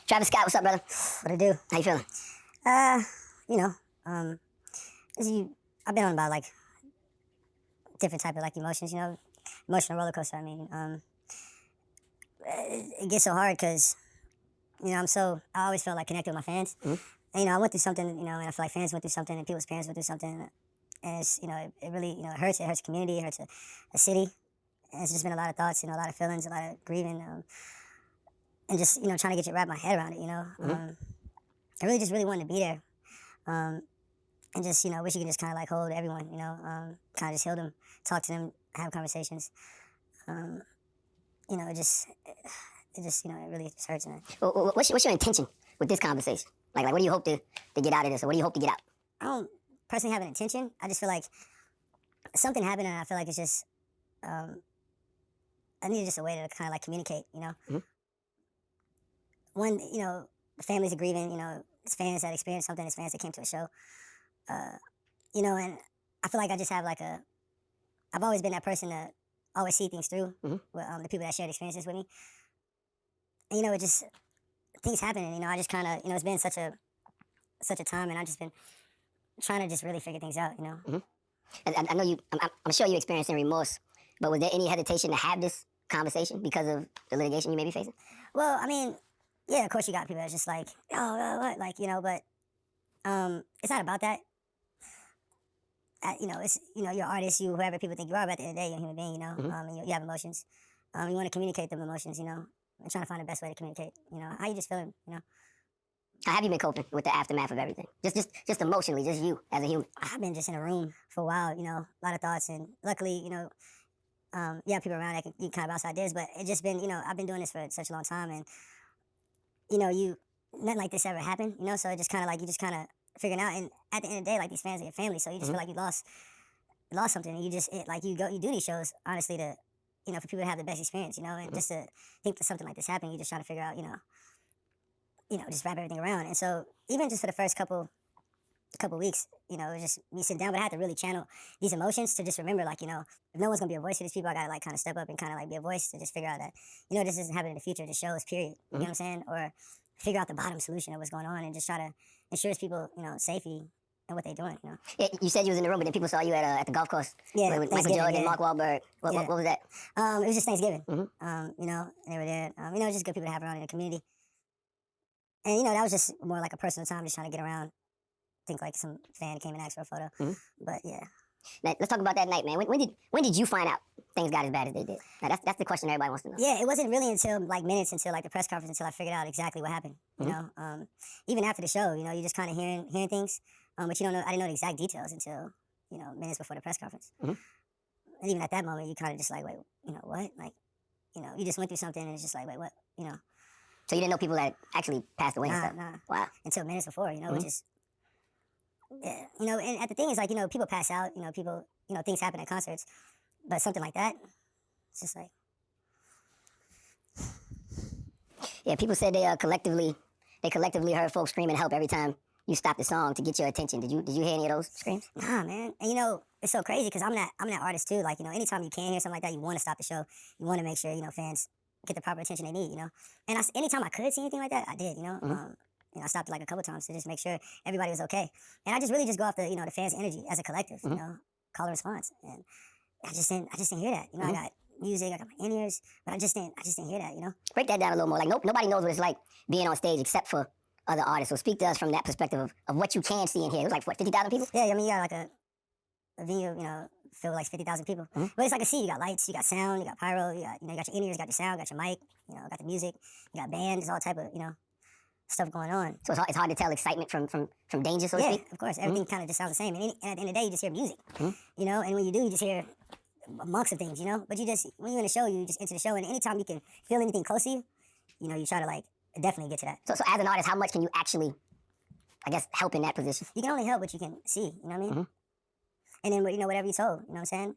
Trävis Scott, what's up, brother? What it do? How you feeling? You know, I've been on about like different type of like emotions, you know, emotional roller coaster. I mean, it gets so hard because, you know, I always felt like connected with my fans. And, you know, I went through something, you know, and I feel like fans went through something and people's parents went through something. And it's, you know, it really, you know, it hurts the community, it hurts a city. And it's just been a lot of thoughts, you know, a lot of feelings, a lot of grieving, and just, you know, trying to wrap my head around it, you know. I really wanted to be there. And just, you know, wish you could just kind of like hold everyone, you know, kind of just heal them, talk to them, have conversations. You know, it just, you know, it really just hurts, man. Well, what's your intention with this conversation? Like what do you hope to get out of this, or what do you hope to get out? I don't personally have an intention. I just feel like something happened, and I feel like it's just, I need just a way to kind of like communicate, you know. One, you know, the families are grieving, you know, it's fans that experienced something, it's fans that came to a show. You know, and I feel like I just have like I've always been that person to always see things through with the people that shared experiences with me. And, you know, it just, things happen, and, you know, I just kind of, you know, it's been such a time, and I've just been trying to just really figure things out, you know. And I know I'm sure you're experiencing remorse, but was there any hesitation to have this conversation because of the litigation you may be facing? Well, I mean, yeah, of course you got people that's just like, oh, what? Like, you know, but it's not about that. You know, it's, you know, you're an artist, you whoever people think you are, but at the end of the day, you're a human being, you know. You have emotions. You want to communicate them emotions, you know, and trying to find the best way to communicate, you know. How you just feeling, you know. How have you been coping with the aftermath of everything? Just emotionally, just you as a human. I've been just in a room for a while, you know, a lot of thoughts, and luckily, you know, you have people around that you kind of bounce ideas, but it's just been, you know, I've been doing this for such a long time, and, you know, nothing like this ever happened, you know, so it just kind of like, you just kind of figuring out, and at the end of the day, like, these fans are your family, so you just feel like you lost something, and you just, like, you do these shows, honestly, to, you know, for people to have the best experience, you know, and just to think that something like this happened, you just try to figure out, you know, just wrap everything around. And so even just for the first couple weeks, you know, it was just me sitting down, but I had to really channel these emotions to just remember, like, you know, if no one's gonna be a voice for these people, I gotta like kind of step up and kind of like be a voice to just figure out that, you know, this isn't happening in the future, the show is period, you know what I'm saying? Or figure out the bottom solution of what's going on and just try to ensure people, you know, safety and what they're doing, you know. Yeah, you said you was in the room, but then people saw you at the golf course. Yeah, with Michael Jordan and Mark Wahlberg. What was that? It was just Thanksgiving. You know, and they were there. You know, just good people to have around in the community. And, you know, that was just more like a personal time, just trying to get around. I think like some fan came and asked for a photo. But yeah. Now, let's talk about that night, man. When did you find out things got as bad as they did? Now, that's the question everybody wants to know. Yeah, it wasn't really until like minutes until like the press conference until I figured out exactly what happened. You know, even after the show, you know, you just kind of hearing things, but you don't know. I didn't know the exact details until, you know, minutes before the press conference. And even at that moment, you kind of just like, wait, you know, what? Like, you know, you just went through something and it's just like, wait, what? You know. So you didn't know people that actually passed away and stuff? Nah. Wow. Until minutes before, you know, which is, yeah, you know, and the thing is, like, you know, people pass out, you know, people, you know, things happen at concerts, but something like that, it's just like. Yeah, people said they collectively heard folks screaming help every time you stopped the song to get your attention. Did you hear any of those screams? Nah, man. And, you know, it's so crazy because I'm that artist too. Like, you know, anytime you can hear something like that, you want to stop the show. You want to make sure, you know, fans get the proper attention they need, you know. And anytime I could see anything like that, I did, you know. You know, I stopped it like a couple times to just make sure everybody was okay. And I just really just go off the, you know, the fans' energy as a collective, you know, call and response. And I just didn't hear that. You know, I got music, I got my in-ears, but I just didn't hear that, you know. Break that down a little more. Like nobody knows what it's like being on stage except for other artists. So speak to us from that perspective of what you can see and hear. It was like, what, 50,000 people? Yeah, I mean, you got like a venue, you know, filled with like 50,000 people. But it's like a sea. You got lights, you got sound, you got pyro, you got your in-ears, you got your sound, you got your mic, you know, got the music, you got bands, all type of, you know, stuff going on. So it's hard to tell excitement from danger, so to speak? Yeah, of course. Everything kind of just sounds the same. And at the end of the day, you just hear music, you know, and when you do, you just hear amongst of things, you know. But when you're in a show, you just enter the show, and anytime you can feel anything close to you, you know, you try to like definitely get to that. So as an artist, how much can you actually, I guess, help in that position? You can only help what you can see, you know what I mean? And then, you know, whatever you're told, you know what I'm saying?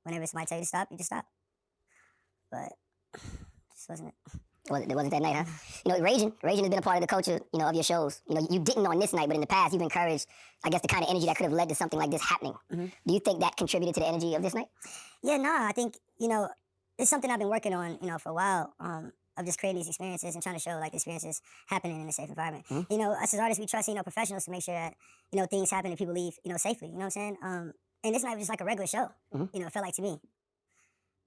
Whenever somebody tell you to stop, you just stop. But just wasn't it. It wasn't that night, huh? You know, raging has been a part of the culture, you know, of your shows. You know, you didn't on this night, but in the past, you've encouraged, I guess, the kind of energy that could have led to something like this happening. Do you think that contributed to the energy of this night? Yeah, nah, I think, you know, it's something I've been working on, you know, for a while, of just creating these experiences and trying to show like the experiences happening in a safe environment. You know, us as artists, we trust, you know, professionals to make sure that, you know, things happen and people leave, you know, safely. You know what I'm saying? And this night was just like a regular show. You know, it felt like to me.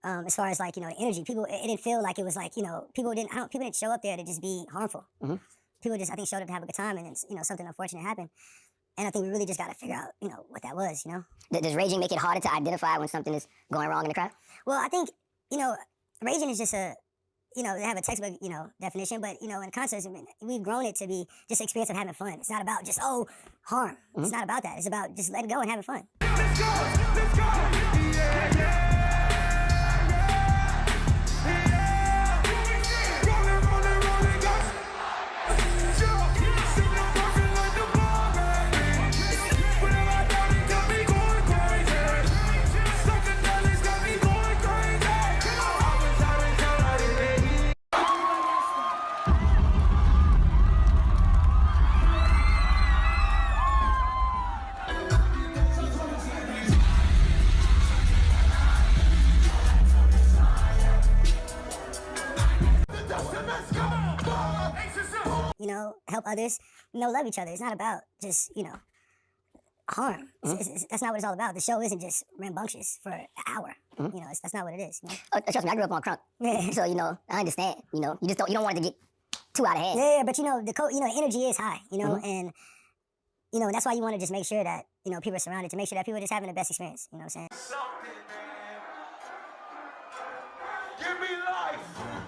As far as like, you know, the energy, people, it didn't feel like it was like, you know, people didn't show up there to just be harmful. People just, I think, showed up to have a good time, and it's, you know, something unfortunate happened. And I think we really just got to figure out, you know, what that was, you know? Does raging make it harder to identify when something is going wrong in the crowd? Well, I think, you know, raging is just a, you know, they have a textbook, you know, definition, but, you know, in concerts, we've grown it to be just an experience of having fun. It's not about just, oh, harm. It's not about that. It's about just letting go and having fun. Let's go, let's go. Yeah, yeah. You know, help others, you know, love each other. It's not about just, you know, harm. That's not what it's all about. The show isn't just rambunctious for an hour. You know, that's not what it is. You know? Trust me, I grew up on crunk. So, you know, I understand. You know, you don't want it to get too out of hand. Yeah, but you know, you know, energy is high, you know, and, you know, that's why you want to just make sure that, you know, people are surrounded, to make sure that people are just having the best experience. You know what I'm saying? Something, man. Give me life.